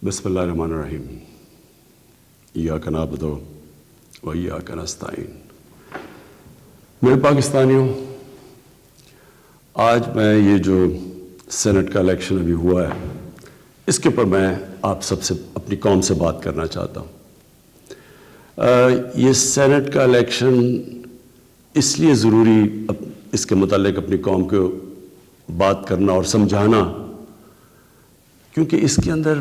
بسم اللہ الرحمن الرحیم ایاک نعبد و ایاک نستعین۔ میرے پاکستانیوں، آج میں یہ جو سینٹ کا الیکشن ابھی ہوا ہے اس کے اوپر میں آپ سب سے اپنی قوم سے بات کرنا چاہتا ہوں۔ یہ سینٹ کا الیکشن اس لیے ضروری اس کے متعلق اپنی قوم کو بات کرنا اور سمجھانا کیونکہ اس کے اندر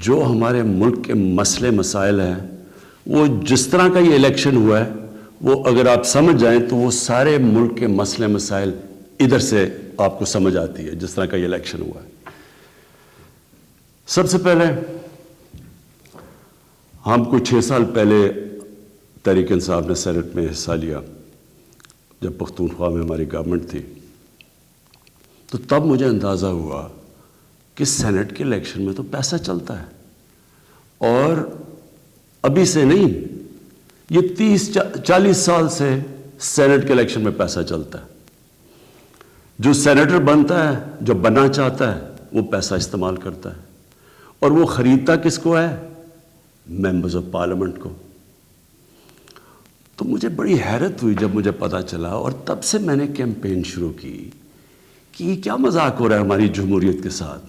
جو ہمارے ملک کے مسئلے مسائل ہیں وہ جس طرح کا یہ الیکشن ہوا ہے وہ اگر آپ سمجھ جائیں تو وہ سارے ملک کے مسئلے مسائل ادھر سے آپ کو سمجھ آتی ہے جس طرح کا یہ الیکشن ہوا ہے۔ سب سے پہلے ہم کچھ 6 سال پہلے تحریک انصاف نے سینٹ میں حصہ لیا جب پختونخوا میں ہماری گورنمنٹ تھی، تو تب مجھے اندازہ ہوا کہ سینٹ کے الیکشن میں تو پیسہ چلتا ہے، اور ابھی سے نہیں، یہ 30-40 سال سے سینٹ کے الیکشن میں پیسہ چلتا ہے۔ جو سینیٹر بنتا ہے، جو بننا چاہتا ہے، وہ پیسہ استعمال کرتا ہے، اور وہ خریدتا کس کو ہے؟ ممبرز آف پارلیمنٹ کو۔ تو مجھے بڑی حیرت ہوئی جب مجھے پتا چلا، اور تب سے میں نے کیمپین شروع کی کہ یہ کیا مذاق ہو رہا ہے ہماری جمہوریت کے ساتھ،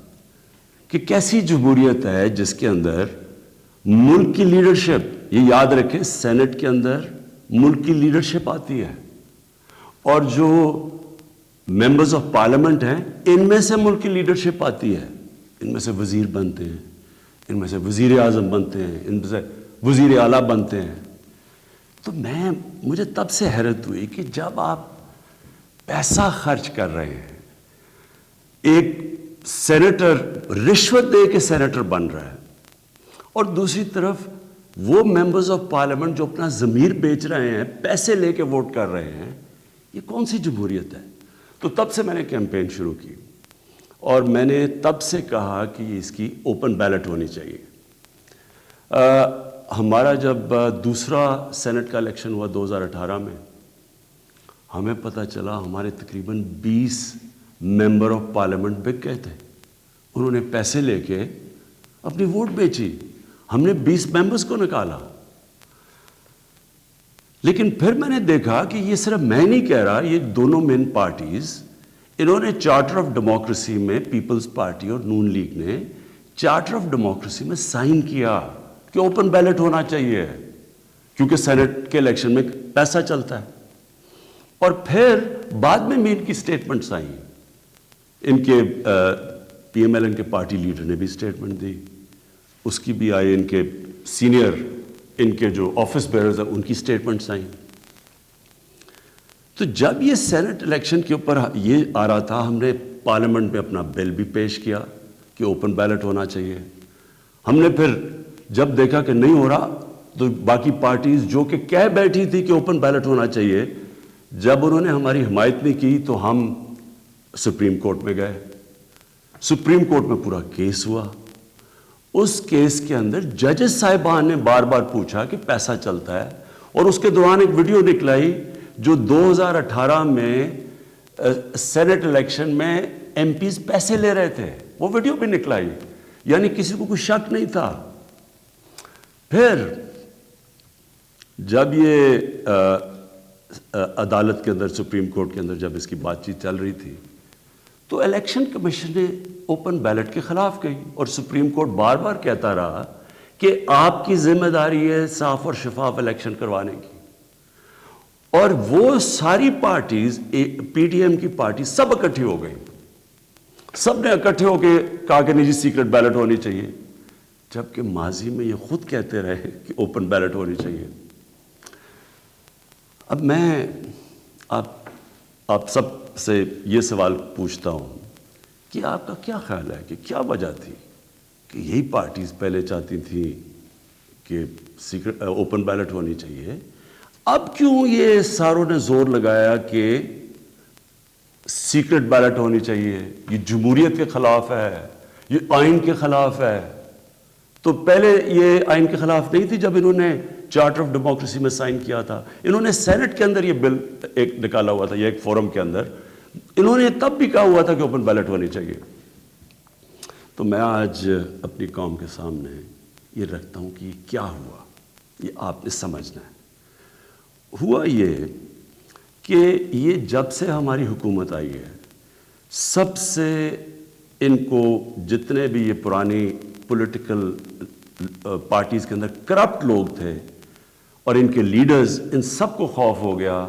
کہ کیسی جمہوریت ہے جس کے اندر ملک کی لیڈرشپ، یہ یاد رکھیں سینٹ کے اندر ملک کی لیڈرشپ آتی ہے، اور جو ممبرز آف پارلیمنٹ ہیں ان میں سے ملک کی لیڈرشپ آتی ہے، ان میں سے وزیر بنتے ہیں، ان میں سے وزیر اعظم بنتے ہیں، ان میں سے وزیر اعلیٰ بنتے ہیں۔ تو مجھے تب سے حیرت ہوئی کہ جب آپ پیسہ خرچ کر رہے ہیں، ایک سینیٹر رشوت دے کے سینیٹر بن رہا ہے، اور دوسری طرف وہ ممبرز آف پارلیمنٹ جو اپنا ضمیر بیچ رہے ہیں، پیسے لے کے ووٹ کر رہے ہیں، یہ کون سی جمہوریت ہے؟ تو تب سے میں نے کیمپین شروع کی، اور میں نے تب سے کہا کہ اس کی اوپن بیلٹ ہونی چاہیے۔ ہمارا جب دوسرا سینٹ کا الیکشن ہوا 2018 میں، ہمیں پتہ چلا ہمارے تقریباً 20 ممبر آف پارلیمنٹ بک گئے تھے، انہوں نے پیسے لے کے اپنی ووٹ بیچی، ہم نے 20 ممبرز کو نکالا۔ لیکن پھر میں نے دیکھا کہ یہ صرف میں نہیں کہہ رہا، یہ دونوں مین پارٹیز، انہوں نے چارٹر آف ڈیموکریسی میں، پیپلز پارٹی اور نون لیگ نے چارٹر آف ڈیموکریسی میں سائن کیا کہ اوپن بیلٹ ہونا چاہیے، کیونکہ سینٹ کے الیکشن میں پیسہ چلتا ہے۔ اور پھر بعد میں ان کی سٹیٹمنٹس آئیں، ان کے پی ایم ایل این کے پارٹی لیڈر نے بھی سٹیٹمنٹ دی، اس کی بھی آئی، ان کے سینئر، ان کے جو آفس بیئرز ہیں ان کی سٹیٹمنٹس آئیں۔ تو جب یہ سینٹ الیکشن کے اوپر یہ آ رہا تھا، ہم نے پارلیمنٹ میں اپنا بل بھی پیش کیا کہ اوپن بیلٹ ہونا چاہیے۔ ہم نے پھر جب دیکھا کہ نہیں ہو رہا تو باقی پارٹیز جو کہ کہہ بیٹھی تھی کہ اوپن بیلٹ ہونا چاہیے، جب انہوں نے ہماری حمایت نہیں کی تو ہم سپریم کورٹ میں گئے۔ سپریم کورٹ میں پورا کیس ہوا، اس کیس کے اندر ججز صاحبان نے بار بار پوچھا کہ پیسہ چلتا ہے، اور اس کے دوران ایک ویڈیو نکلائی جو 2018 میں سینٹ الیکشن میں ایم پیز پیسے لے رہے تھے، وہ ویڈیو بھی نکلائی، یعنی کسی کو کوئی شک نہیں تھا۔ پھر جب یہ عدالت کے اندر، سپریم کورٹ کے اندر جب اس کی بات چیت چل رہی تھی، تو الیکشن کمیشن نے اوپن بیلٹ کے خلاف کہی، اور سپریم کورٹ بار بار کہتا رہا کہ آپ کی ذمہ داری ہے صاف اور شفاف الیکشن کروانے کی۔ اور وہ ساری پارٹیز، پی ٹی ایم کی پارٹی سب اکٹھی ہو گئی، سب نے اکٹھے ہو کے کہا کہ نہیں جی سیکرٹ بیلٹ ہونی چاہیے، جبکہ ماضی میں یہ خود کہتے رہے کہ اوپن بیلٹ ہونی چاہیے۔ اب میں آپ سب سے یہ سوال پوچھتا ہوں کہ آپ کا کیا خیال ہے کہ کیا وجہ تھی کہ یہی پارٹیز پہلے چاہتی تھیں کہ سیکرٹ اوپن بیلٹ ہونی چاہیے، اب کیوں یہ ساروں نے زور لگایا کہ سیکرٹ بیلٹ ہونی چاہیے؟ یہ جمہوریت کے خلاف ہے، یہ آئین کے خلاف ہے۔ تو پہلے یہ آئین کے خلاف نہیں تھی جب انہوں نے چارٹر آف ڈیموکریسی میں سائن کیا تھا، انہوں نے سینٹ کے اندر یہ بل ایک نکالا ہوا تھا، یہ ایک فورم کے اندر انہوں نے تب بھی کہا ہوا تھا کہ اوپن بیلٹ ہونی چاہیے۔ تو میں آج اپنی قوم کے سامنے یہ رکھتا ہوں کہ یہ کیا ہوا، یہ آپ نے سمجھنا ہے۔ ہوا یہ کہ یہ جب سے ہماری حکومت آئی ہے، سب سے ان کو جتنے بھی یہ پرانی پولیٹیکل پارٹیز کے اندر کرپٹ لوگ تھے اور ان کے لیڈرز، ان سب کو خوف ہو گیا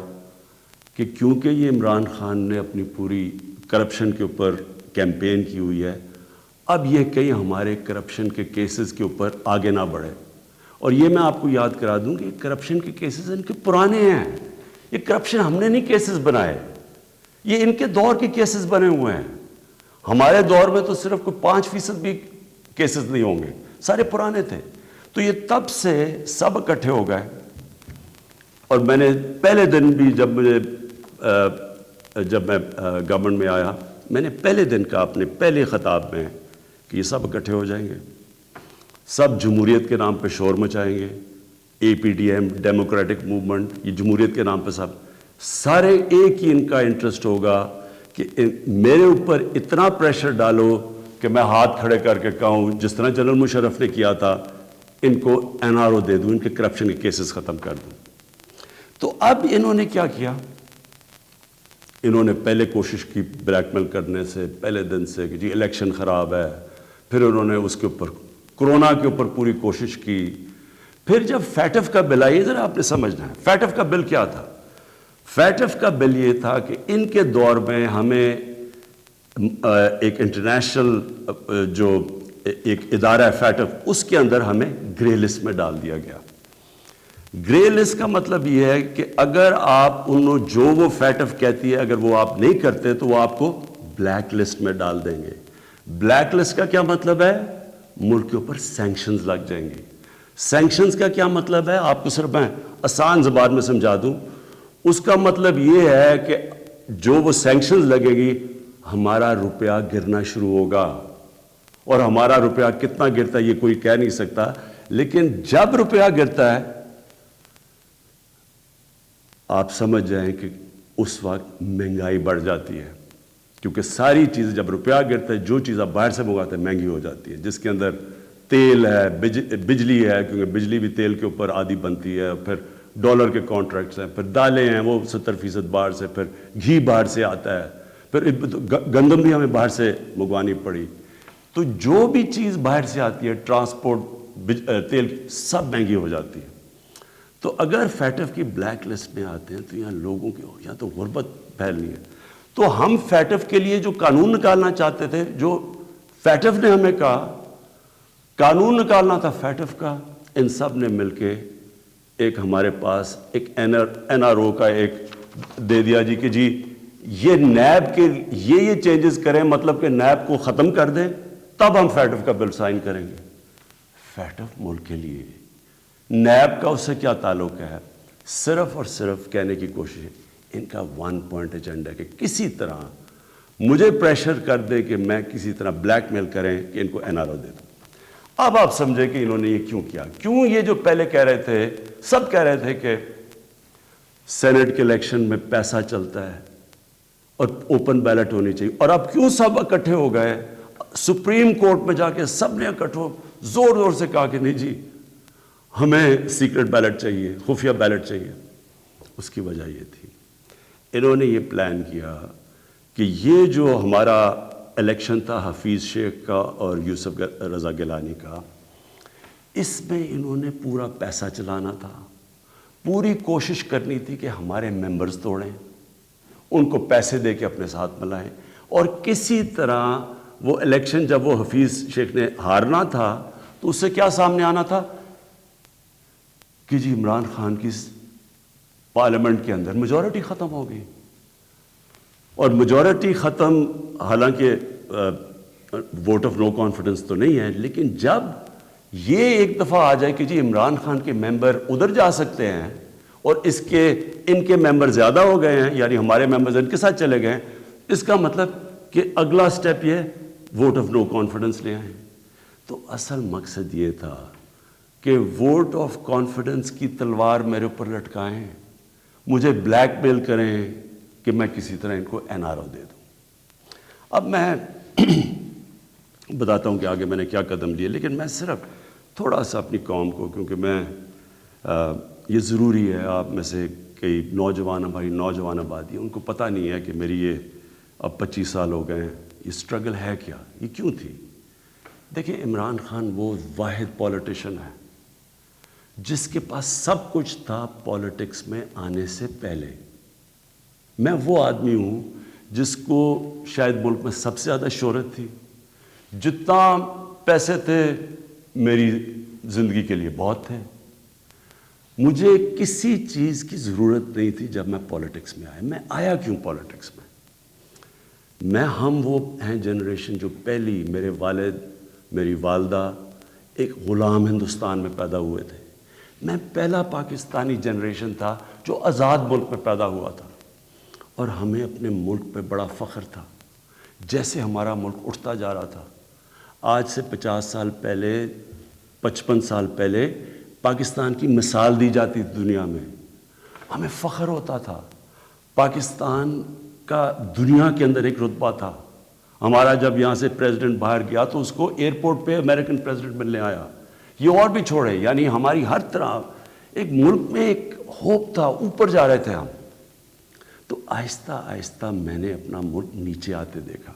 کہ کیونکہ یہ عمران خان نے اپنی پوری کرپشن کے اوپر کیمپین کی ہوئی ہے، اب یہ کہیں ہمارے کرپشن کے کیسز کے اوپر آگے نہ بڑھے۔ اور یہ میں آپ کو یاد کرا دوں کہ کرپشن کے کیسز ان کے پرانے ہیں، یہ کرپشن ہم نے نہیں کیسز بنائے، یہ ان کے دور کے کیسز بنے ہوئے ہیں۔ ہمارے دور میں تو صرف کوئی 5% بھی کیسز نہیں ہوں گے، سارے پرانے تھے۔ تو یہ تب سے سب اکٹھے ہو گئے، اور میں نے پہلے دن بھی جب میں گورنمنٹ میں آیا، میں نے پہلے دن کہا اپنے پہلے خطاب میں کہ یہ سب اکٹھے ہو جائیں گے، سب جمہوریت کے نام پہ شور مچائیں گے، A P D M, democratic movement, یہ جمہوریت کے نام پہ سارے ایک ہی ان کا انٹرسٹ ہوگا کہ میرے اوپر اتنا پریشر ڈالو کہ میں ہاتھ کھڑے کر کے کہوں، جس طرح جنرل مشرف نے کیا تھا، ان کو NRO دے دوں، ان کے کرپشن کے کیسز ختم کر دوں۔ تو اب انہوں نے کیا کیا؟ انہوں نے پہلے کوشش کی بلیک میل کرنے سے پہلے دن سے کہ جی الیکشن خراب ہے، پھر انہوں نے اس کے اوپر کرونا کے اوپر پوری کوشش کی۔ پھر جب فیٹف کا بل آئی، ذرا آپ نے سمجھنا ہے فیٹف کا بل کیا تھا۔ فیٹف کا بل یہ تھا کہ ان کے دور میں ہمیں ایک انٹرنیشنل جو ایک ادارہ ہے فیٹف، اس کے اندر ہمیں گرے لسٹ میں ڈال دیا گیا۔ گرے لسٹ کا مطلب یہ ہے کہ اگر آپ جو وہ فیٹف کہتی ہے اگر وہ آپ نہیں کرتے تو وہ آپ کو بلیک لسٹ میں ڈال دیں گے۔ بلیک لسٹ کا کیا مطلب ہے؟ ملک کے اوپر سینکشنز لگ جائیں گے۔ سینکشنز کا کیا مطلب ہے؟ آپ کو صرف میں آسان زبان میں سمجھا دوں، اس کا مطلب یہ ہے کہ جو وہ سینکشنز لگے گی، ہمارا روپیہ گرنا شروع ہوگا، اور ہمارا روپیہ کتنا گرتا ہے یہ کوئی کہہ نہیں سکتا، لیکن جب روپیہ گرتا ہے آپ سمجھ جائیں کہ اس وقت مہنگائی بڑھ جاتی ہے، کیونکہ ساری چیزیں جب روپیہ گرتا ہے، جو چیز آپ باہر سے منگاتے ہیں مہنگی ہو جاتی ہے، جس کے اندر تیل ہے، بجلی ہے، کیونکہ بجلی بھی تیل کے اوپر آدھی بنتی ہے، پھر ڈالر کے کانٹریکٹس ہیں، پھر دالیں ہیں وہ 70% باہر سے، پھر گھی باہر سے آتا ہے، پھر گندم بھی ہمیں باہر سے منگوانی پڑی۔ تو جو بھی چیز باہر سے آتی ہے، ٹرانسپورٹ، تیل، سب مہنگی ہو جاتی ہے۔ تو اگر فیٹف کی بلیک لسٹ میں آتے ہیں تو یہاں لوگوں کی یہاں تو غربت پھیلنی ہے۔ تو ہم فیٹف کے لیے جو قانون نکالنا چاہتے تھے، جو فیٹف نے ہمیں کہا قانون نکالنا تھا فیٹف کا، ان سب نے مل کے ایک ہمارے پاس ایک NRO کا ایک دے دیا جی کہ جی یہ نیب کے یہ چینجز کریں، مطلب کہ نیب کو ختم کر دیں، تب ہم فیٹف کا بل سائن کریں گے۔ فیٹف ملک کے لیے، نیب کا اس سے کیا تعلق ہے؟ صرف اور صرف کہنے کی کوشش ہے، ان کا 1 پوائنٹ ایجنڈا ہے کہ کسی طرح مجھے پریشر کر دے کہ میں کسی طرح بلیک میل کریں کہ ان کو NRO دے دوں۔ اب آپ سمجھیں کہ انہوں نے یہ کیوں کیا؟ کیوں یہ جو پہلے کہہ رہے تھے، سب کہہ رہے تھے کہ سینٹ کے الیکشن میں پیسہ چلتا ہے اور اوپن بیلٹ ہونی چاہیے، اور اب کیوں سب اکٹھے ہو گئے؟ سپریم کورٹ میں جا کے سب نے اکٹھے زور زور سے کہا کہ نہیں جی ہمیں سیکرٹ بیلٹ چاہیے، خفیہ بیلٹ چاہیے۔ اس کی وجہ یہ تھی، انہوں نے یہ پلان کیا کہ یہ جو ہمارا الیکشن تھا حفیظ شیخ کا اور یوسف رضا گیلانی کا، اس میں انہوں نے پورا پیسہ چلانا تھا، پوری کوشش کرنی تھی کہ ہمارے ممبرز توڑیں، ان کو پیسے دے کے اپنے ساتھ ملائیں، اور کسی طرح وہ الیکشن جب وہ حفیظ شیخ نے ہارنا تھا تو اس سے کیا سامنے آنا تھا کہ جی عمران خان کی پارلیمنٹ کے اندر میجورٹی ختم ہو گئی، اور میجورٹی ختم حالانکہ ووٹ آف نو کانفیڈنس تو نہیں ہے، لیکن جب یہ ایک دفعہ آ جائے کہ جی عمران خان کے ممبر ادھر جا سکتے ہیں اور ان کے ممبر زیادہ ہو گئے ہیں، یعنی ہمارے ممبرز ان کے ساتھ چلے گئے ہیں، اس کا مطلب کہ اگلا سٹیپ یہ ووٹ آف نو کانفیڈنس لے آئیں۔ تو اصل مقصد یہ تھا کہ ووٹ آف کانفیڈنس کی تلوار میرے اوپر لٹکائیں، مجھے بلیک میل کریں کہ میں کسی طرح ان کو NRO دے دوں۔ اب میں بتاتا ہوں کہ آگے میں نے کیا قدم لیے، لیکن میں صرف تھوڑا سا اپنی قوم کو، کیونکہ میں یہ ضروری ہے، آپ میں سے کئی نوجوان، ہماری نوجوان آبادی، ان کو پتہ نہیں ہے کہ میری یہ اب 25 سال ہو گئے ہیں، یہ سٹرگل ہے کیا، یہ کیوں تھی۔ دیکھیں، عمران خان وہ واحد پولیٹیشین ہے جس کے پاس سب کچھ تھا پولیٹکس میں آنے سے پہلے۔ میں وہ آدمی ہوں جس کو شاید ملک میں سب سے زیادہ شہرت تھی، جتنا پیسے تھے میری زندگی کے لیے بہت تھے، مجھے کسی چیز کی ضرورت نہیں تھی جب میں پولیٹکس میں آیا۔ میں آیا کیوں پولیٹکس میں ہم وہ ہیں جنریشن جو پہلی، میرے والد، میری والدہ ایک غلام ہندوستان میں پیدا ہوئے تھے۔ میں پہلا پاکستانی جنریشن تھا جو آزاد ملک میں پیدا ہوا تھا، اور ہمیں اپنے ملک پہ بڑا فخر تھا۔ جیسے ہمارا ملک اٹھتا جا رہا تھا، آج سے 50 سال پہلے، 55 سال پہلے پاکستان کی مثال دی جاتی تھی دنیا میں، ہمیں فخر ہوتا تھا۔ پاکستان کا دنیا کے اندر ایک رتبہ تھا۔ ہمارا جب یہاں سے پریزیڈنٹ باہر گیا تو اس کو ایئرپورٹ پہ امریکن پریزیڈنٹ ملنے آیا۔ یہ اور بھی چھوڑے، یعنی ہماری ہر طرح ایک ملک میں ایک ہوپ تھا، اوپر جا رہے تھے ہم۔ تو آہستہ آہستہ میں نے اپنا ملک نیچے آتے دیکھا،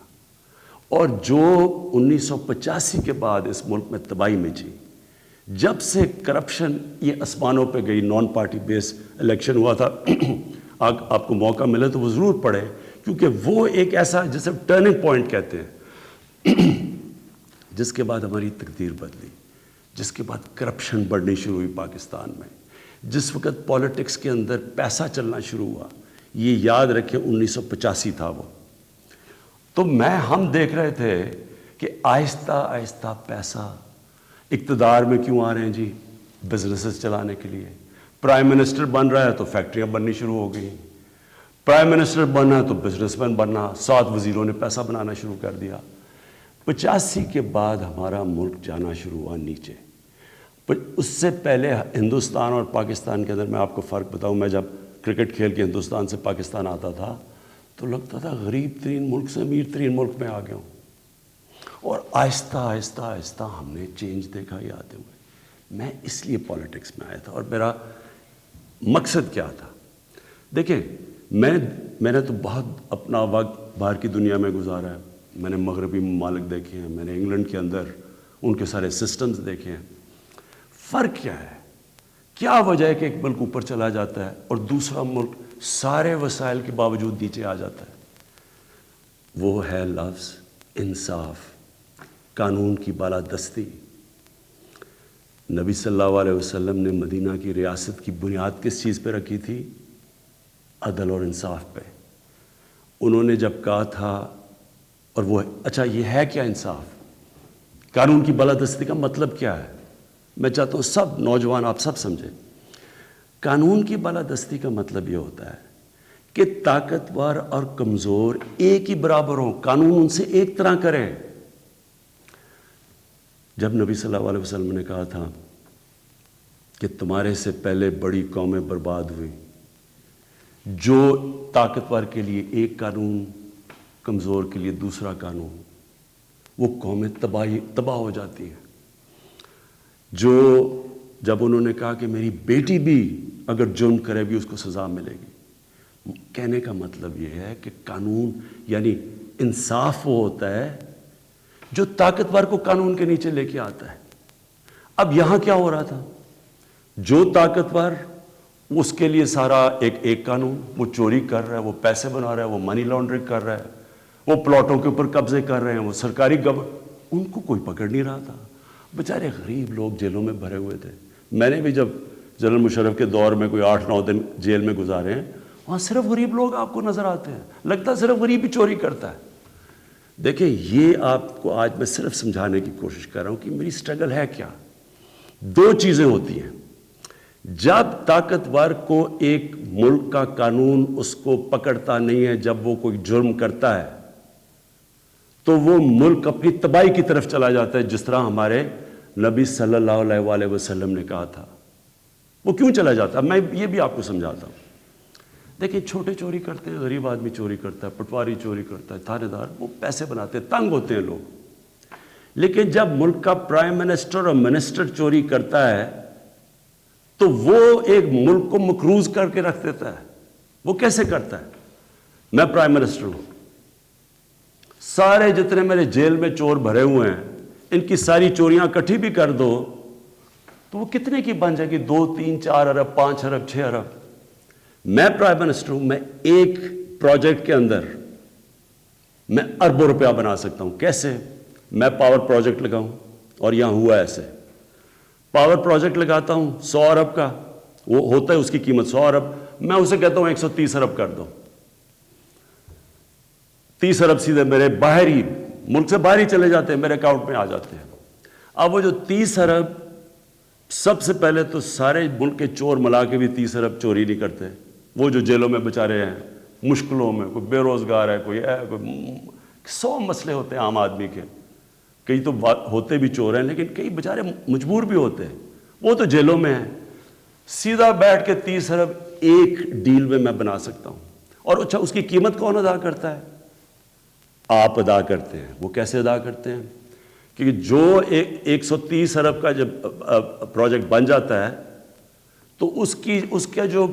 اور جو 1985 کے بعد اس ملک میں تباہی مچی، جب سے کرپشن یہ آسمانوں پہ گئی، نان پارٹی بیس الیکشن ہوا تھا، آپ کو موقع ملے تو وہ ضرور پڑھے، کیونکہ وہ ایک ایسا جسے ٹرننگ پوائنٹ کہتے ہیں، جس کے بعد ہماری تقدیر بدلی، جس کے بعد کرپشن بڑھنی شروع ہوئی پاکستان میں، جس وقت پولیٹکس کے اندر پیسہ چلنا شروع ہوا۔ یہ یاد رکھیں 1985 تھا وہ۔ تو ہم دیکھ رہے تھے کہ آہستہ آہستہ پیسہ اقتدار میں کیوں آ رہے ہیں جی؟ بزنسز چلانے کے لیے۔ پرائم منسٹر بن رہا ہے تو فیکٹریاں بننی شروع ہو گئی، پرائم منسٹر بننا ہے تو بزنس مین بننا، 7 وزیروں نے پیسہ بنانا شروع کر دیا۔ 85 کے بعد ہمارا ملک جانا شروع ہوا نیچے۔ اس سے پہلے ہندوستان اور پاکستان کے اندر میں آپ کو فرق بتاؤں، میں جب کرکٹ کھیل کے ہندوستان سے پاکستان آتا تھا تو لگتا تھا غریب ترین ملک سے امیر ترین ملک میں آ گیا ہوں، اور آہستہ آہستہ آہستہ ہم نے چینج دیکھا یہ آتے ہوئے۔ میں اس لیے پولیٹکس میں آیا تھا، اور میرا مقصد کیا تھا؟ دیکھیں، میں نے تو بہت اپنا وقت باہر کی دنیا میں گزارا ہے، میں نے مغربی ممالک دیکھے ہیں، میں نے انگلینڈ کے اندر ان کے سارے سسٹمز دیکھے ہیں۔ فرق کیا ہے؟ کیا وجہ ہے کہ ایک ملک اوپر چلا جاتا ہے اور دوسرا ملک سارے وسائل کے باوجود نیچے آ جاتا ہے؟ وہ ہے لفظ انصاف، قانون کی بالادستی۔ نبی صلی اللہ علیہ وسلم نے مدینہ کی ریاست کی بنیاد کس چیز پہ رکھی تھی؟ عدل اور انصاف پہ۔ انہوں نے جب کہا تھا، اور وہ اچھا یہ ہے کیا انصاف؟ قانون کی بالادستی کا مطلب کیا ہے؟ میں چاہتا ہوں سب نوجوان آپ سب سمجھیں۔ قانون کی بالادستی کا مطلب یہ ہوتا ہے کہ طاقتور اور کمزور ایک ہی برابر ہوں، قانون ان سے ایک طرح کرے۔ جب نبی صلی اللہ علیہ وسلم نے کہا تھا کہ تمہارے سے پہلے بڑی قومیں برباد ہوئی، جو طاقتور کے لیے ایک قانون، کمزور کے لیے دوسرا قانون، وہ قومیں تباہ ہو جاتی ہیں۔ جب انہوں نے کہا کہ میری بیٹی بھی اگر جرم کرے بھی اس کو سزا ملے گی، کہنے کا مطلب یہ ہے کہ قانون یعنی انصاف وہ ہوتا ہے جو طاقتور کو قانون کے نیچے لے کے آتا ہے۔ اب یہاں کیا ہو رہا تھا؟ جو طاقتور، اس کے لیے سارا ایک قانون، وہ چوری کر رہا ہے، وہ پیسے بنا رہا ہے، وہ منی لانڈرنگ کر رہا ہے، وہ پلاٹوں کے اوپر قبضے کر رہے ہیں، وہ سرکاری ان کو کوئی پکڑ نہیں رہا تھا۔ بیچارے غریب لوگ جیلوں میں بھرے ہوئے تھے۔ میں نے بھی جب جنرل مشرف کے دور میں کوئی 8-9 دن جیل میں گزارے ہیں، وہاں صرف غریب لوگ آپ کو نظر آتے ہیں، لگتا ہے صرف غریب ہی چوری کرتا ہے۔ دیکھیں، یہ آپ کو آج میں صرف سمجھانے کی کوشش کر رہا ہوں کہ میری سٹرگل ہے کیا۔ 2 چیزیں ہوتی ہیں، جب طاقتور کو ایک ملک کا قانون اس کو پکڑتا نہیں ہے، جب وہ کوئی جرم کرتا ہے تو وہ ملک اپنی تباہی کی طرف چلا جاتا ہے، جس طرح ہمارے نبی صلی اللہ علیہ وسلم نے کہا تھا۔ وہ کیوں چلا جاتا ہے؟ میں یہ بھی آپ کو سمجھاتا ہوں۔ دیکھیں، چھوٹے چوری کرتے ہیں، غریب آدمی چوری کرتا ہے، پٹواری چوری کرتا ہے، تھانے دار، وہ پیسے بناتے ہیں، تنگ ہوتے ہیں لوگ۔ لیکن جب ملک کا پرائم منسٹر اور منسٹر چوری کرتا ہے تو وہ ایک ملک کو مقروض کر کے رکھ دیتا ہے. وہ کیسے کرتا ہے؟ میں پرائم منسٹر ہوں, سارے جتنے میرے جیل میں چور بھرے ہوئے ہیں ان کی ساری چوریاں اکٹھی بھی کر دو تو وہ کتنے کی بن جائے گی؟ 2, 3, 4 ارب, 5 ارب, 6 ارب. میں پرائم منسٹر ہوں, میں ایک پروجیکٹ کے اندر میں اربوں روپیہ بنا سکتا ہوں. کیسے؟ میں پاور پروجیکٹ لگاؤں, اور یہاں ہوا ایسے. پاور پروجیکٹ لگاتا ہوں 100 ارب کا, وہ ہوتا ہے اس کی قیمت 100 ارب, میں اسے کہتا ہوں 130 ارب کر دو. 30 ارب سیدھے میرے باہر ہی, ملک سے باہر ہی چلے جاتے ہیں, میرے اکاؤنٹ میں آ جاتے ہیں. اب وہ جو 30 ارب, سب سے پہلے تو سارے ملک کے چور ملا کے بھی 30 ارب چوری نہیں کرتے. وہ جو جیلوں میں بیچارے ہیں, مشکلوں میں, کوئی بے روزگار ہے, کوئی 100 مسئلے ہوتے ہیں عام آدمی کے. کئی تو ہوتے بھی چور ہیں, لیکن کئی بیچارے مجبور بھی ہوتے ہیں, وہ تو جیلوں میں ہیں. سیدھا بیٹھ کے 30 ارب ایک ڈیل میں بنا سکتا ہوں. اور اچھا, اس کی قیمت کون ادا کرتا ہے؟ آپ ادا کرتے ہیں. وہ کیسے ادا کرتے ہیں؟ کیونکہ جو 130 ارب کا جب پروجیکٹ بن جاتا ہے تو اس کا جو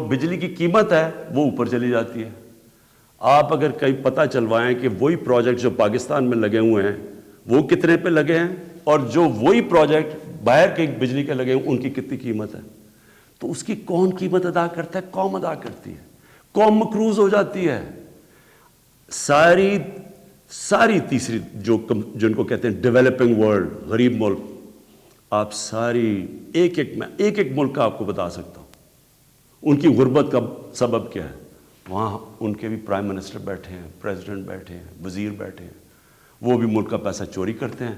بجلی کی قیمت ہے وہ اوپر چلی جاتی ہے. آپ اگر کہیں پتہ چلوائیں کہ وہی پروجیکٹ جو پاکستان میں لگے ہوئے ہیں وہ کتنے پہ لگے ہیں, اور جو وہی پروجیکٹ باہر کے بجلی کے لگے ہیں ان کی کتنی قیمت ہے, تو اس کی کون قیمت ادا کرتا ہے؟ قوم ادا کرتی ہے. قوم مقروض ہو جاتی ہے. ساری تیسری جن کو کہتے ہیں ڈیولپنگ ورلڈ, غریب ملک, آپ ساری ایک ملک کا آپ کو بتا سکتا ہوں ان کی غربت کا سبب کیا ہے. وہاں ان کے بھی پرائم منسٹر بیٹھے ہیں, پریزیڈنٹ بیٹھے ہیں, وزیر بیٹھے ہیں, وہ بھی ملک کا پیسہ چوری کرتے ہیں.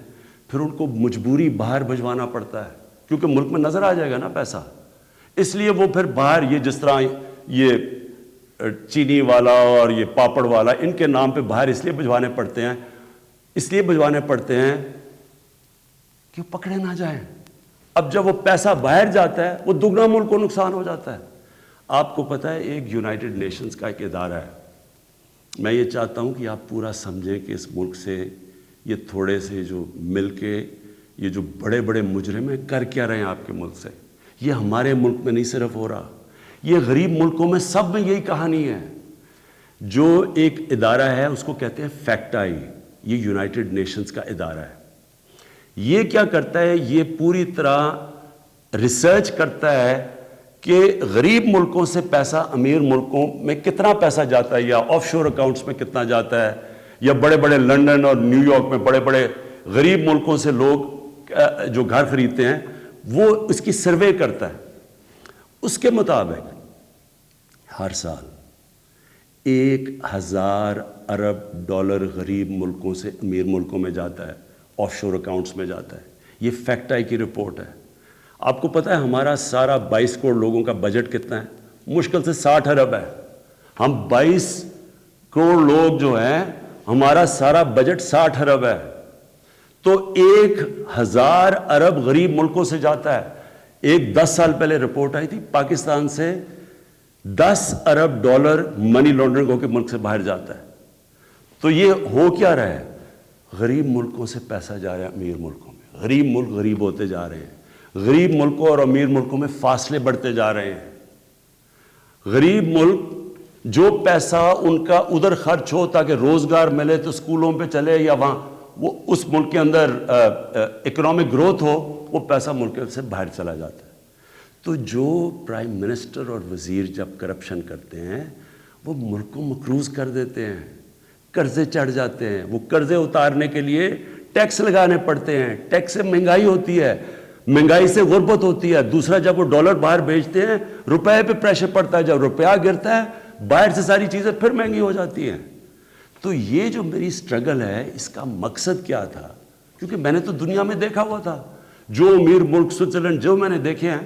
پھر ان کو مجبوری باہر بھجوانا پڑتا ہے کیونکہ ملک میں نظر آ جائے گا نا پیسہ. اس لیے وہ پھر باہر, یہ جس طرح یہ چینی والا اور یہ پاپڑ والا, ان کے نام پہ باہر اس لیے بھجوانے پڑتے ہیں کہ وہ پکڑے نہ جائیں. اب جب وہ پیسہ باہر جاتا ہے وہ دگنا ملک کو نقصان ہو جاتا ہے. آپ کو پتہ ہے ایک یونائٹڈ نیشنز کا ایک ادارہ ہے, میں یہ چاہتا ہوں کہ آپ پورا سمجھیں کہ اس ملک سے یہ تھوڑے سے جو مل کے یہ جو بڑے بڑے مجرم ہیں کر کیا رہے ہیں آپ کے ملک سے. یہ ہمارے ملک میں نہیں صرف ہو رہا, یہ غریب ملکوں میں سب میں یہی کہانی ہے. جو ایک ادارہ ہے اس کو کہتے ہیں فیکٹائی, یہ یونائٹڈ نیشنز کا ادارہ ہے. یہ کیا کرتا ہے؟ یہ پوری طرح ریسرچ کرتا ہے کہ غریب ملکوں سے پیسہ امیر ملکوں میں کتنا پیسہ جاتا ہے, یا آف شور اکاؤنٹس میں کتنا جاتا ہے, یا بڑے بڑے لنڈن اور نیو یارک میں بڑے بڑے غریب ملکوں سے لوگ جو گھر خریدتے ہیں وہ اس کی سروے کرتا ہے. اس کے مطابق ہر سال 1000 ارب ڈالر غریب ملکوں سے امیر ملکوں میں جاتا ہے, آف شور اکاؤنٹس میں جاتا ہے. یہ فیکٹائی کی رپورٹ ہے. آپ کو پتہ ہے ہمارا سارا 22 کروڑ لوگوں کا بجٹ کتنا ہے؟ مشکل سے 60 ارب ہے. ہم 22 کروڑ لوگ جو ہیں, ہمارا سارا بجٹ 60 ارب ہے. تو 1000 ارب غریب ملکوں سے جاتا ہے. ایک 10 سال پہلے رپورٹ آئی تھی, پاکستان سے 10 ارب ڈالر منی لانڈرنگ ہو کے ملک سے باہر جاتا ہے. تو یہ ہو کیا رہا ہے؟ غریب ملکوں سے پیسہ جا رہا ہے امیر ملکوں میں, غریب ملک غریب ہوتے جا رہے ہیں, غریب ملکوں اور امیر ملکوں میں فاصلے بڑھتے جا رہے ہیں. غریب ملک جو پیسہ ان کا ادھر خرچ ہو تاکہ روزگار ملے تو اسکولوں پہ چلے, یا وہاں وہ اس ملک کے اندر اکنامک گروتھ ہو, وہ پیسہ ملک سے باہر چلا جاتا ہے. تو جو پرائم منسٹر اور وزیر جب کرپشن کرتے ہیں وہ ملک کو مقروض کر دیتے ہیں, قرضے چڑھ جاتے ہیں. وہ قرضے اتارنے کے لیے ٹیکس لگانے پڑتے ہیں. ٹیکس سے مہنگائی ہوتی ہے, مہنگائی سے غربت ہوتی ہے. دوسرا, جب وہ ڈالر باہر بھیجتے ہیں روپے پہ پریشر پڑتا ہے, جب روپیہ گرتا ہے باہر سے ساری چیزیں پھر مہنگی ہو جاتی ہیں. تو یہ جو میری سٹرگل ہے اس کا مقصد کیا تھا؟ کیونکہ میں نے تو دنیا میں دیکھا ہوا تھا, جو امیر ملک سوئٹزرلینڈ جو میں نے دیکھے ہیں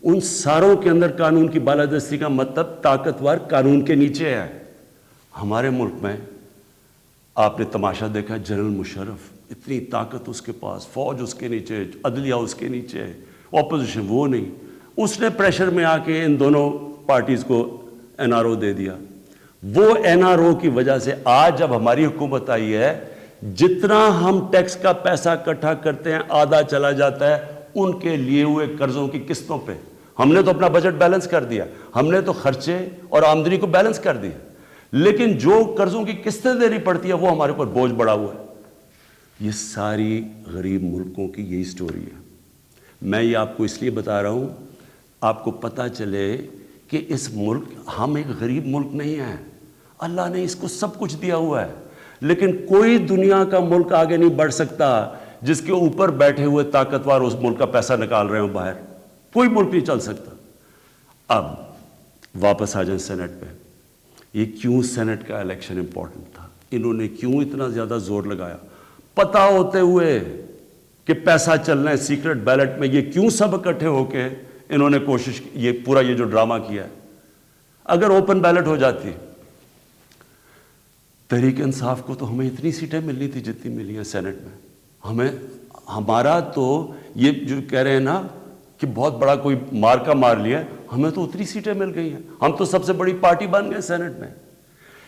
ان ساروں کے اندر قانون کی بالادستی کا مطلب طاقتور قانون کے نیچے ہے. ہمارے ملک میں آپ نے تماشا دیکھا, جنرل مشرف اتنی طاقت اس کے پاس, فوج اس کے نیچے, عدلیہ اس کے نیچے, اپوزیشن وہ نہیں. اس نے پریشر میں آ کے ان دونوں پارٹیز کو NRO دے دیا. وہ NRO کی وجہ سے آج جب ہماری حکومت آئی ہے جتنا ہم ٹیکس کا پیسہ اکٹھا کرتے ہیں آدھا چلا جاتا ہے ان کے لیے ہوئے قرضوں کی قسطوں پہ. ہم نے تو اپنا بجٹ بیلنس کر دیا, ہم نے تو خرچے اور آمدنی کو بیلنس کر دیا, لیکن جو قرضوں کی قسطیں دینی پڑتی ہے وہ ہمارے اوپر بوجھ بڑھا ہوا ہے. یہ ساری غریب ملکوں کی یہی سٹوری ہے. میں یہ آپ کو اس لیے بتا رہا ہوں آپ کو پتہ چلے کہ اس ملک, ہم ایک غریب ملک نہیں ہیں, اللہ نے اس کو سب کچھ دیا ہوا ہے, لیکن کوئی دنیا کا ملک آگے نہیں بڑھ سکتا جس کے اوپر بیٹھے ہوئے طاقتور اس ملک کا پیسہ نکال رہے ہوں باہر. کوئی ملک نہیں چل سکتا. اب واپس آ جائیں سینٹ پہ. یہ کیوں سینٹ کا الیکشن امپورٹنٹ تھا, انہوں نے کیوں اتنا زیادہ زور لگایا پتہ ہوتے ہوئے کہ پیسہ چلنا ہے سیکرٹ بیلٹ میں, یہ کیوں سب اکٹھے ہو کے انہوں نے کوشش, یہ پورا یہ جو ڈرامہ کیا ہے. اگر اوپن بیلٹ ہو جاتی تحریک انصاف کو تو ہمیں اتنی سیٹیں ملنی تھی جتنی ملی ہیں سینٹ میں. ہمیں, ہمارا تو یہ جو کہہ رہے ہیں نا کہ بہت بڑا کوئی مارکا مار لیا, ہمیں تو اتنی سیٹیں مل گئی ہیں, ہم تو سب سے بڑی پارٹی بن گئے سینٹ میں.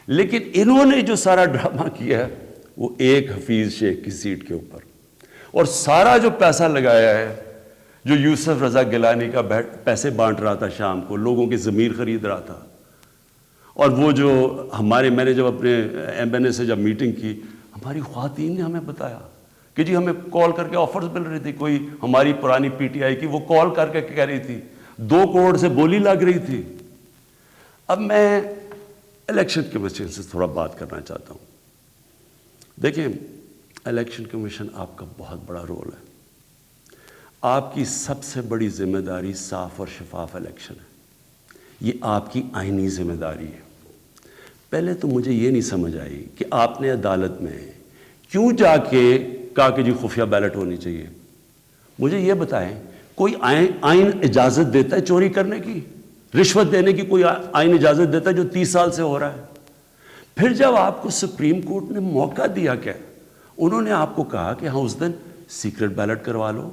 لیکن انہوں نے جو سارا ڈرامہ کیا ہے وہ ایک حفیظ شیخ کی سیٹ کے اوپر, اور سارا جو پیسہ لگایا ہے جو یوسف رضا گیلانی کا پیسے بانٹ رہا تھا شام کو, لوگوں کی ضمیر خرید رہا تھا. اور وہ جو ہمارے, میں نے جب اپنے ایم این اے سے جب میٹنگ کی, ہماری خواتین نے ہمیں بتایا کہ جی ہمیں کال کر کے آفرز مل رہی تھی. کوئی ہماری پرانی پی ٹی آئی کی وہ کال کر کے کہہ رہی تھی 2 کروڑ سے بولی لگ رہی تھی. اب میں الیکشن کمیشن سے تھوڑا بات کرنا چاہتا ہوں. دیکھیں, الیکشن کمیشن آپ کا بہت بڑا رول ہے. آپ کی سب سے بڑی ذمہ داری صاف اور شفاف الیکشن ہے. یہ آپ کی آئینی ذمہ داری ہے. پہلے تو مجھے یہ نہیں سمجھ آئی کہ آپ نے عدالت میں کیوں جا کے کہا کہ جی خفیہ بیلٹ ہونی چاہیے. مجھے یہ بتائیں, کوئی آئین اجازت دیتا ہے چوری کرنے کی, رشوت دینے کی کوئی آئین اجازت دیتا ہے جو 30 سال سے ہو رہا ہے؟ پھر جب آپ کو سپریم کورٹ نے موقع دیا, کیا انہوں نے آپ کو کہا کہ ہاں اس دن سیکرٹ بیلٹ کروا لو,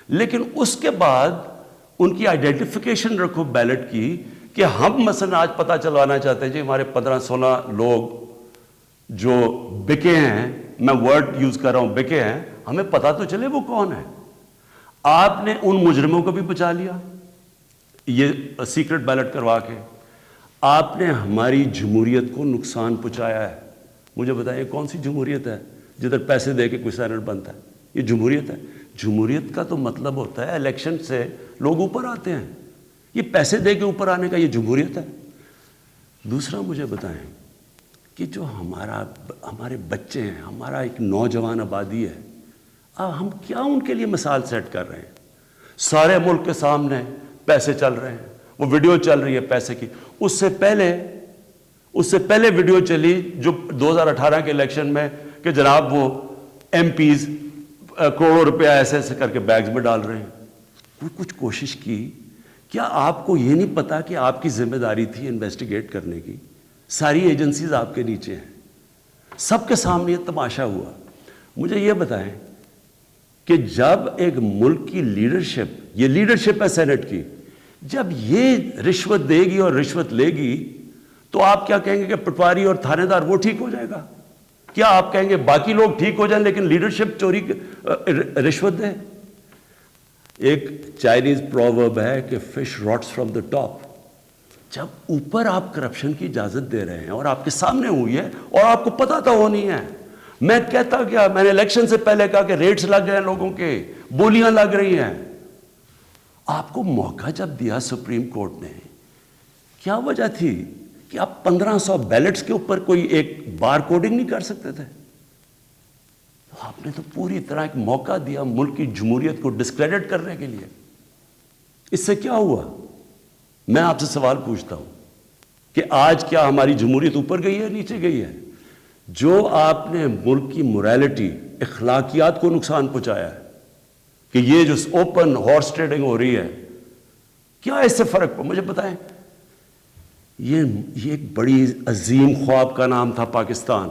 لیکن اس کے بعد ان کی آئیڈینٹیفیکیشن رکھو بیلٹ کی کہ ہم مثلا آج پتہ چلوانا چاہتے ہیں جی ہمارے 15-16 لوگ جو بکے ہیں, میں ورڈ یوز کر رہا ہوں بکے ہیں, ہمیں پتہ تو چلے وہ کون ہے. آپ نے ان مجرموں کو بھی بچا لیا یہ سیکرٹ بیلٹ کروا کے. آپ نے ہماری جمہوریت کو نقصان پہنچایا ہے. مجھے بتائیں کون سی جمہوریت ہے جدھر پیسے دے کے کوئی سینٹ بنتا ہے؟ یہ جمہوریت ہے؟ جمہوریت کا تو مطلب ہوتا ہے الیکشن سے لوگ اوپر آتے ہیں. یہ پیسے دے کے اوپر آنے کا یہ جمہوریت ہے؟ دوسرا مجھے بتائیں کہ جو ہمارے بچے ہیں, ہمارا ایک نوجوان آبادی ہے, اب ہم کیا ان کے لیے مثال سیٹ کر رہے ہیں؟ سارے ملک کے سامنے پیسے چل رہے ہیں, وہ ویڈیو چل رہی ہے پیسے کی. اس سے پہلے ویڈیو چلی جو 2018 کے الیکشن میں کہ جناب وہ ایم پیز کروڑوں روپیہ ایسے ایسے کر کے بیگز میں ڈال رہے ہیں. کوئی کچھ کوشش کی؟ کیا آپ کو یہ نہیں پتا کہ آپ کی ذمہ داری تھی انویسٹیگیٹ کرنے کی؟ ساری ایجنسیز آپ کے نیچے ہیں, سب کے سامنے یہ تماشا ہوا. مجھے یہ بتائیں کہ جب ایک ملک کی لیڈرشپ, یہ لیڈرشپ ہے سینٹ کی, جب یہ رشوت دے گی اور رشوت لے گی تو آپ کیا کہیں گے کہ پٹواری اور تھانے دار وہ ٹھیک ہو جائے گا؟ کیا آپ کہیں گے باقی لوگ ٹھیک ہو جائیں لیکن لیڈرشپ چوری رشوت دے؟ ایک چائنیز پروورب ہے کہ fish rots from the top. جب اوپر آپ کرپشن کی اجازت دے رہے ہیں اور آپ کے سامنے ہوئی ہے اور آپ کو پتا تو ہونی ہے. میں کہتا کیا, میں نے الیکشن سے پہلے کہا کہ ریٹس لگ گئے ہیں لوگوں کے, بولیاں لگ رہی ہیں. آپ کو موقع جب دیا سپریم کورٹ نے, کیا وجہ تھی کہ آپ 1500 بیلٹس کے اوپر کوئی ایک بار کوڈنگ نہیں کر سکتے تھے؟ آپ نے تو پوری طرح ایک موقع دیا ملک کی جمہوریت کو ڈسکریڈٹ کرنے کے لیے. اس سے کیا ہوا؟ میں آپ سے سوال پوچھتا ہوں کہ آج کیا ہماری جمہوریت اوپر گئی ہے نیچے گئی ہے؟ جو آپ نے ملک کی موریلٹی, اخلاقیات کو نقصان پہنچایا ہے کہ یہ جو اوپن ہارس ٹریڈنگ ہو رہی ہے, کیا اس سے فرق پڑا؟ مجھے بتائیں. یہ ایک بڑی عظیم خواب کا نام تھا پاکستان,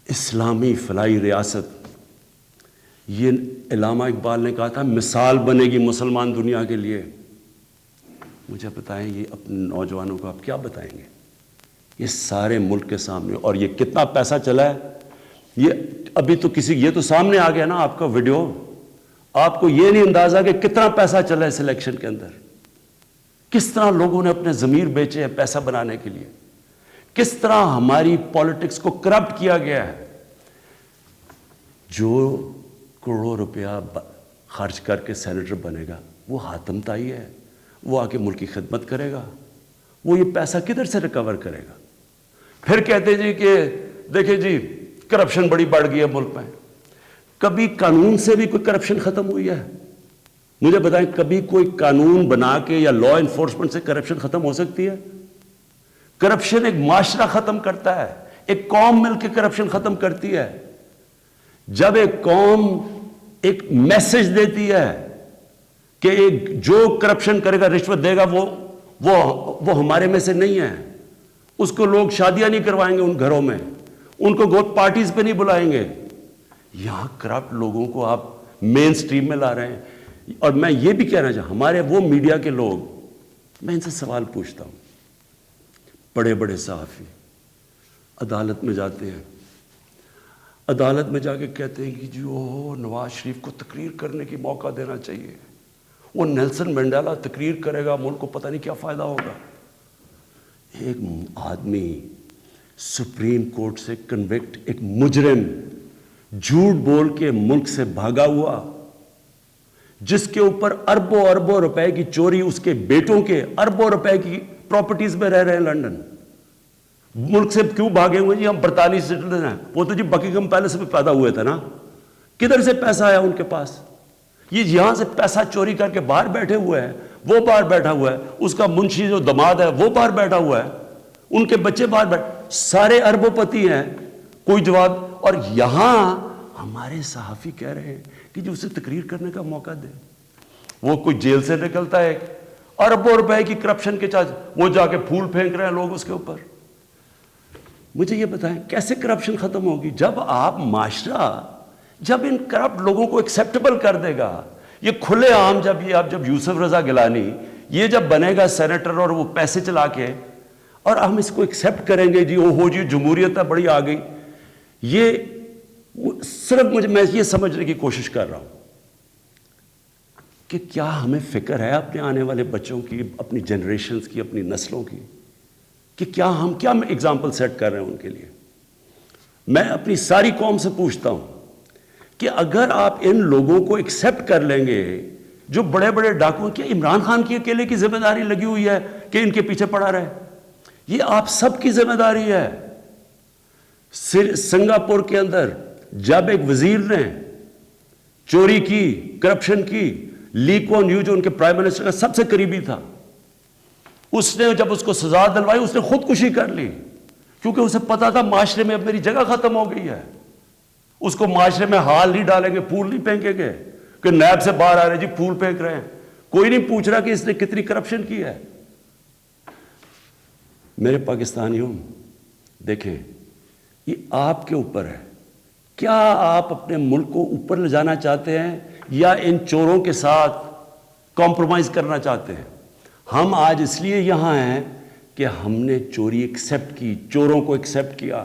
اسلامی فلاحی ریاست. یہ علامہ اقبال نے کہا تھا مثال بنے گی مسلمان دنیا کے لیے. مجھے بتائیں یہ اپنے نوجوانوں کو آپ کیا بتائیں گے؟ یہ سارے ملک کے سامنے. اور یہ کتنا پیسہ چلا ہے یہ ابھی تو یہ تو سامنے آ گیا نا آپ کا ویڈیو. آپ کو یہ نہیں اندازہ کہ کتنا پیسہ چلا ہے اس الیکشن کے اندر, کس طرح لوگوں نے اپنے ضمیر بیچے ہیں پیسہ بنانے کے لیے, کس طرح ہماری پالیٹکس کو کرپٹ کیا گیا ہے. جو کروڑوں روپیہ خرچ کر کے سینیٹر بنے گا وہ حاتم طائی ہے, وہ آ کے ملک کی خدمت کرے گا, وہ یہ پیسہ کدھر سے ریکور کرے گا؟ پھر کہتے جی کہ دیکھیں جی کرپشن بڑی بڑھ گئی ہے ملک میں. کبھی قانون سے بھی کوئی کرپشن ختم ہوئی ہے؟ مجھے بتائیں, کبھی کوئی قانون بنا کے یا لا انفورسمنٹ سے کرپشن ختم ہو سکتی ہے؟ کرپشن ایک معاشرہ ختم کرتا ہے, ایک قوم مل کے کرپشن ختم کرتی ہے. جب ایک قوم ایک میسج دیتی ہے کہ ایک جو کرپشن کرے گا, رشوت دے گا, وہ ہمارے میں سے نہیں ہے, اس کو لوگ شادیاں نہیں کروائیں گے ان گھروں میں, ان کو گوت پارٹیز پہ نہیں بلائیں گے. یہاں کرپٹ لوگوں کو آپ مین سٹریم میں لا رہے ہیں. اور میں یہ بھی کہنا چاہتا ہوں, ہمارے وہ میڈیا کے لوگ, میں ان سے سوال پوچھتا ہوں, بڑے بڑے صحافی عدالت میں جاتے ہیں, عدالت میں جا کے کہتے ہیں کہ جی وہ نواز شریف کو تقریر کرنے کی موقع دینا چاہیے, وہ نیلسن منڈیلا تقریر کرے گا, ملک کو پتہ نہیں کیا فائدہ ہوگا. ایک آدمی سپریم کورٹ سے کنوکٹ, ایک مجرم جھوٹ بول کے ملک سے بھاگا ہوا, جس کے اوپر اربوں اربوں روپے کی چوری, اس کے بیٹوں کے اربوں روپے کی پراپرٹیز میں رہ رہے ہیں لنڈن. ملک سے کیوں بھاگے ہوئے جی؟ ہم برطانوی سٹیزن ہیں. وہ تو جی بکنگھم پیلس میں پیدا ہوئے تھے نا, کدھر سے پیسہ آیا ان کے پاس؟ یہ یہاں سے پیسہ چوری کر کے باہر بیٹھے ہوئے ہیں, وہ باہر بیٹھا ہوا ہے, اس کا منشی جو دماد ہے وہ باہر بیٹھا ہوا ہے, ان کے بچے باہر بیٹھے, سارے اربوں پتی ہیں, کوئی جواب. اور یہاں ہمارے صحافی کہہ رہے ہیں کہ جو اسے تقریر کرنے کا موقع دے. وہ کوئی جیل سے نکلتا ہے اربوں روپے کی کرپشن کے چارج, وہ جا کے پھول پھینک رہے ہیں لوگ اس کے اوپر. مجھے یہ بتائیں کیسے کرپشن ختم ہوگی؟ جب آپ معاشرہ جب ان کرپٹ لوگوں کو ایکسیپٹیبل کر دے گا, یہ کھلے عام جب یوسف رضا گیلانی یہ جب بنے گا سینیٹر اور وہ پیسے چلا کے, اور ہم اس کو ایکسیپٹ کریں گے جی وہ جی جمہوریت ہے بڑی آ گئی. یہ صرف میں یہ سمجھنے کی کوشش کر رہا ہوں کہ کیا ہمیں فکر ہے اپنے آنے والے بچوں کی, اپنی جنریشنز کی, اپنی نسلوں کی, کہ کیا ہم ایگزامپل سیٹ کر رہے ہیں ان کے لیے. میں اپنی ساری قوم سے پوچھتا ہوں کہ اگر آپ ان لوگوں کو ایکسیپٹ کر لیں گے جو بڑے بڑے ڈاکو, کیا عمران خان کی اکیلے کی ذمہ داری لگی ہوئی ہے کہ ان کے پیچھے پڑا رہے؟ یہ آپ سب کی ذمہ داری ہے. سنگاپور کے اندر جب ایک وزیر نے چوری کی, کرپشن کی, لی کوان یو جو ان کے پرائم منسٹر کا سب سے قریبی تھا, اس نے جب اس کو سزا دلوائی اس نے خودکشی کر لی, کیونکہ اسے پتا تھا معاشرے میں اب میری جگہ ختم ہو گئی ہے. اس کو معاشرے میں ہال نہیں ڈالیں گے, پھول نہیں پھینکیں گے کہ نیب سے باہر آ رہے جی پھول پھینک رہے ہیں. کوئی نہیں پوچھ رہا کہ اس نے کتنی کرپشن کی ہے. میرے پاکستانیوں, دیکھیں یہ آپ کے اوپر ہے, کیا آپ اپنے ملک کو اوپر لے جانا چاہتے ہیں یا ان چوروں کے ساتھ کمپرومائز کرنا چاہتے ہیں؟ ہم آج اس لیے یہاں ہیں کہ ہم نے چوری ایکسیپٹ کی, چوروں کو ایکسیپٹ کیا.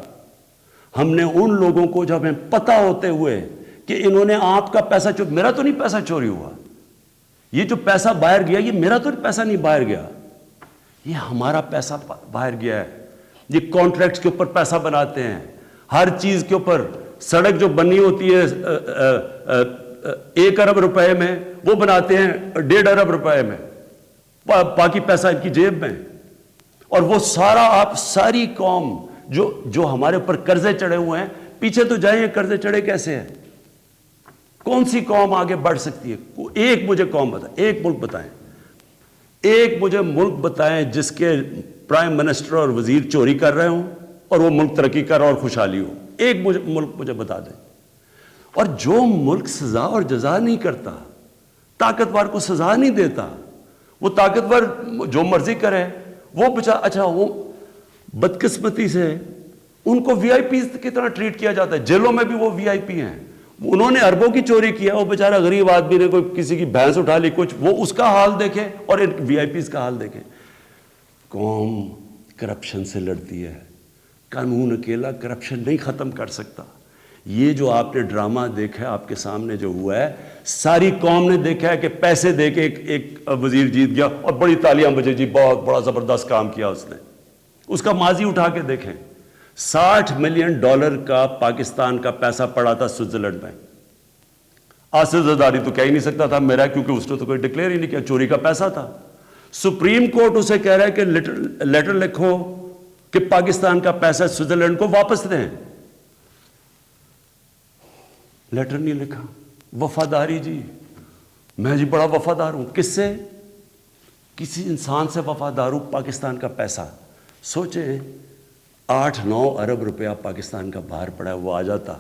ہم نے ان لوگوں کو جب ہمیں پتہ ہوتے ہوئے کہ انہوں نے آپ کا پیسہ میرا تو نہیں پیسہ چوری ہوا, یہ جو پیسہ باہر گیا یہ میرا تو پیسہ نہیں باہر گیا, یہ ہمارا پیسہ باہر گیا ہے. یہ کانٹریکٹس کے اوپر پیسہ بناتے ہیں, ہر چیز کے اوپر. سڑک جو بنی ہوتی ہے 1 ارب روپے میں, وہ بناتے ہیں 1.5 ارب روپے میں, باقی پیسہ ان کی جیب میں. اور وہ سارا آپ ساری قوم جو ہمارے اوپر قرضے چڑھے ہوئے ہیں, پیچھے تو جائیں یہ قرضے چڑھے کیسے ہیں؟ کون سی قوم آگے بڑھ سکتی ہے؟ ایک مجھے قوم بتائیں, ایک ملک بتائیں, ایک مجھے ملک بتائیں جس کے پرائم منسٹر اور وزیر چوری کر رہے ہوں اور وہ ملک ترقی کر رہا اور خوشحالی ہو. ایک ملک مجھے بتا دیں. اور جو ملک سزا اور جزا نہیں کرتا, طاقتور کو سزا نہیں دیتا, وہ طاقتور جو مرضی کرے, وہ اچھا وہ بدقسمتی سے ان کو وی آئی پی کی طرح ٹریٹ کیا جاتا ہے. جیلوں میں بھی وہ وی آئی پی ہیں. انہوں نے اربوں کی چوری کیا, وہ بیچارہ غریب آدمی نے کوئی کسی کی بھینس اٹھا لی کچھ, وہ اس کا حال دیکھے اور ان وی آئی پیز کا حال دیکھے. قوم کرپشن سے لڑتی ہے, قانون اکیلا کرپشن نہیں ختم کر سکتا. یہ جو آپ نے ڈرامہ دیکھا ہے آپ کے سامنے جو ہوا ہے, ساری قوم نے دیکھا ہے کہ پیسے دے کے ایک وزیر جیت گیا اور بڑی تالیاں بجے, جی بہت بڑا زبردست کام کیا اس نے. اس کا ماضی اٹھا کے دیکھیں, $60 ملین کا پاکستان کا پیسہ پڑا تھا سوئٹزرلینڈ میں. آصف زرداری تو کہہ ہی نہیں سکتا تھا میرا, کیونکہ اس نے تو کوئی ڈکلیئر ہی نہیں کیا, چوری کا پیسہ تھا. سپریم کورٹ اسے کہہ رہا ہے کہ لیٹر لکھو کہ پاکستان کا پیسہ سوئٹزرلینڈ کو واپس دیں. لیٹر نہیں لکھا. وفاداری جی, میں جی بڑا وفادار ہوں. کس سے؟ کسی انسان سے وفادار ہوں. پاکستان کا پیسہ سوچیں, 8-9 ارب روپیہ پاکستان کا باہر پڑا ہے, وہ آ جاتا,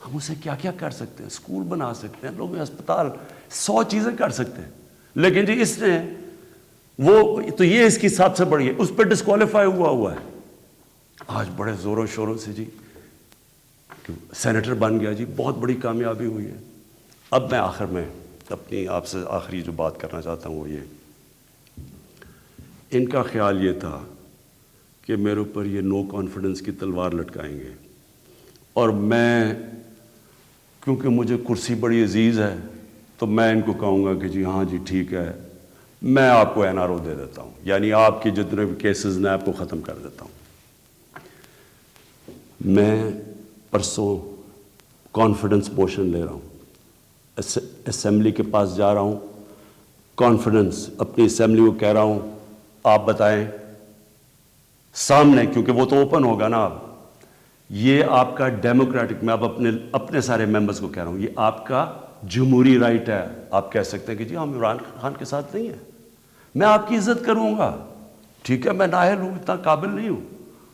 ہم اسے کیا کیا کر سکتے ہیں. اسکول بنا سکتے ہیں, لوگ ہسپتال, 100 چیزیں کر سکتے ہیں. لیکن جی اس نے وہ تو یہ اس کی سب سے بڑی ہے, اس پہ ڈسکوالیفائی ہوا ہے. آج بڑے زوروں شوروں سے جی سینیٹر بن گیا, جی بہت بڑی کامیابی ہوئی ہے. اب میں آخر میں اپنی آپ سے آخری جو بات کرنا چاہتا ہوں وہ یہ, ان کا خیال یہ تھا کہ میرے اوپر یہ نو کانفیڈنس کی تلوار لٹکائیں گے, اور میں کیونکہ مجھے کرسی بڑی عزیز ہے تو میں ان کو کہوں گا کہ جی ہاں جی ٹھیک ہے, میں آپ کو NRO دے دیتا ہوں, یعنی آپ کی جتنے بھی کیسز میں آپ کو ختم کر دیتا ہوں. میں پرسوں کانفیڈنس موشن لے رہا ہوں, اسمبلی کے پاس جا رہا ہوں, کانفیڈنس اپنی اسمبلی کو کہہ رہا ہوں آپ بتائیں سامنے, کیونکہ وہ تو اوپن ہوگا نا. اب یہ آپ کا ڈیموکریٹک, میں اب اپنے سارے ممبرز کو کہہ رہا ہوں, یہ آپ کا جمہوری رائٹ ہے. آپ کہہ سکتے ہیں کہ جی ہم عمران خان کے ساتھ نہیں ہیں, میں آپ کی عزت کروں گا, ٹھیک ہے, میں نااہل ہوں, اتنا قابل نہیں ہوں.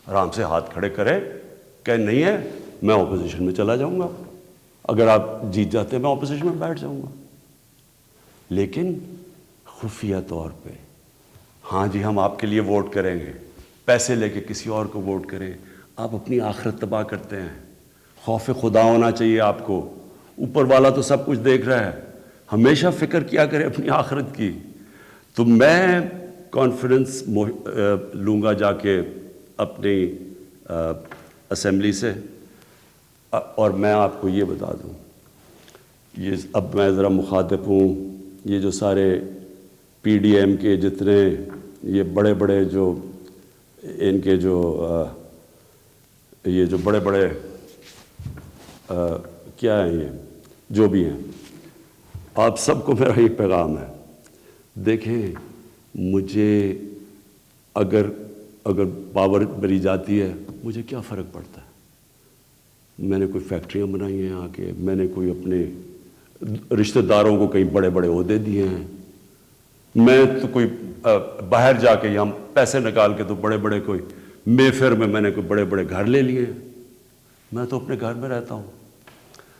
آرام سے ہاتھ کھڑے کریں کہ نہیں ہے, میں اپوزیشن میں چلا جاؤں گا. اگر آپ جیت جاتے ہیں میں اپوزیشن میں بیٹھ جاؤں گا. لیکن خفیہ طور پہ ہاں جی ہم آپ کے لیے ووٹ کریں گے, پیسے لے کے کسی اور کو ووٹ کریں. آپ اپنی آخرت تباہ کرتے ہیں. خوف خدا ہونا چاہیے آپ کو. اوپر والا تو سب کچھ دیکھ رہا ہے, ہمیشہ فکر کیا کریں اپنی آخرت کی. تو میں کانفیڈنس لوں گا جا کے اپنی اسمبلی سے. اور میں آپ کو یہ بتا دوں, یہ اب میں ذرا مخاطب ہوں, یہ جو سارے PDM کے جتنے یہ بڑے بڑے جو ان کے جو یہ جو بڑے بڑے کیا ہیں, یہ جو بھی ہیں, آپ سب کو میرا یہ پیغام ہے, دیکھیں مجھے اگر پاور بری جاتی ہے مجھے کیا فرق پڑتا ہے. میں نے کوئی فیکٹریاں بنائی ہیں آ کے, میں نے کوئی اپنے رشتہ داروں کو کئی بڑے بڑے عہدے دیے ہیں, میں تو کوئی باہر جا کے یہاں پیسے نکال کے تو بڑے بڑے کوئی مے فیئر میں نے کوئی بڑے بڑے گھر لے لیے ہیں. میں تو اپنے گھر میں رہتا ہوں,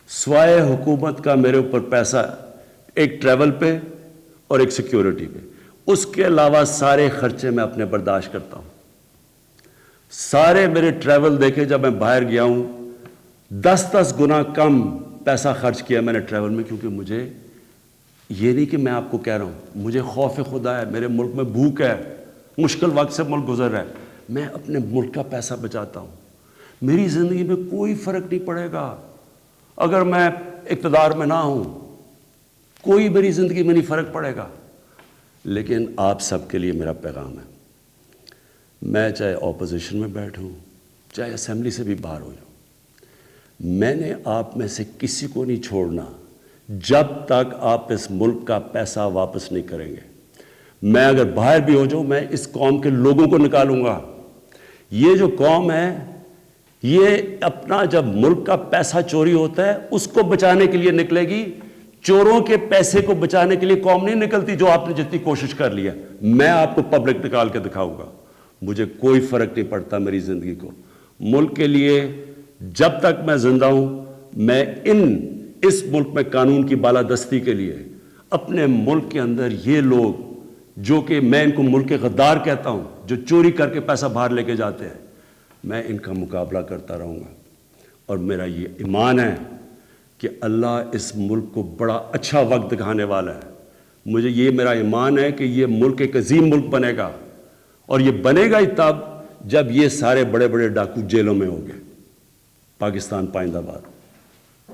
سوائے حکومت کا میرے اوپر پیسہ ایک ٹریول پہ اور ایک سیکیورٹی پہ, اس کے علاوہ سارے خرچے میں اپنے برداشت کرتا ہوں. سارے میرے ٹریول دیکھے, جب میں باہر گیا ہوں 10 گنا کم پیسہ خرچ کیا میں نے ٹریول میں, کیونکہ مجھے یہ نہیں کہ میں آپ کو کہہ رہا ہوں, مجھے خوف خدا ہے. میرے ملک میں بھوک ہے, مشکل وقت سے ملک گزر رہا ہے, میں اپنے ملک کا پیسہ بچاتا ہوں. میری زندگی میں کوئی فرق نہیں پڑے گا اگر میں اقتدار میں نہ ہوں, کوئی میری زندگی میں نہیں فرق پڑے گا. لیکن آپ سب کے لیے میرا پیغام ہے, میں چاہے اپوزیشن میں بیٹھوں چاہے اسمبلی سے بھی باہر ہو جاؤں, میں نے آپ میں سے کسی کو نہیں چھوڑنا جب تک آپ اس ملک کا پیسہ واپس نہیں کریں گے. میں اگر باہر بھی ہو جاؤں, میں اس قوم کے لوگوں کو نکالوں گا. یہ جو قوم ہے یہ اپنا جب ملک کا پیسہ چوری ہوتا ہے اس کو بچانے کے لیے نکلے گی, چوروں کے پیسے کو بچانے کے لیے قوم نہیں نکلتی. جو آپ نے جتنی کوشش کر لی ہے, میں آپ کو پبلک نکال کے دکھاؤں گا. مجھے کوئی فرق نہیں پڑتا میری زندگی کو. ملک کے لیے جب تک میں زندہ ہوں, میں اس ملک میں قانون کی بالادستی کے لیے اپنے ملک کے اندر یہ لوگ جو کہ میں ان کو ملک کے غدار کہتا ہوں, جو چوری کر کے پیسہ باہر لے کے جاتے ہیں, میں ان کا مقابلہ کرتا رہوں گا. اور میرا یہ ایمان ہے کہ اللہ اس ملک کو بڑا اچھا وقت دکھانے والا ہے. مجھے یہ میرا ایمان ہے کہ یہ ملک ایک عظیم ملک بنے گا, اور یہ بنے گا ہی تب جب یہ سارے بڑے بڑے ڈاکو جیلوں میں ہو گئے، پاکستان پائندہ باد،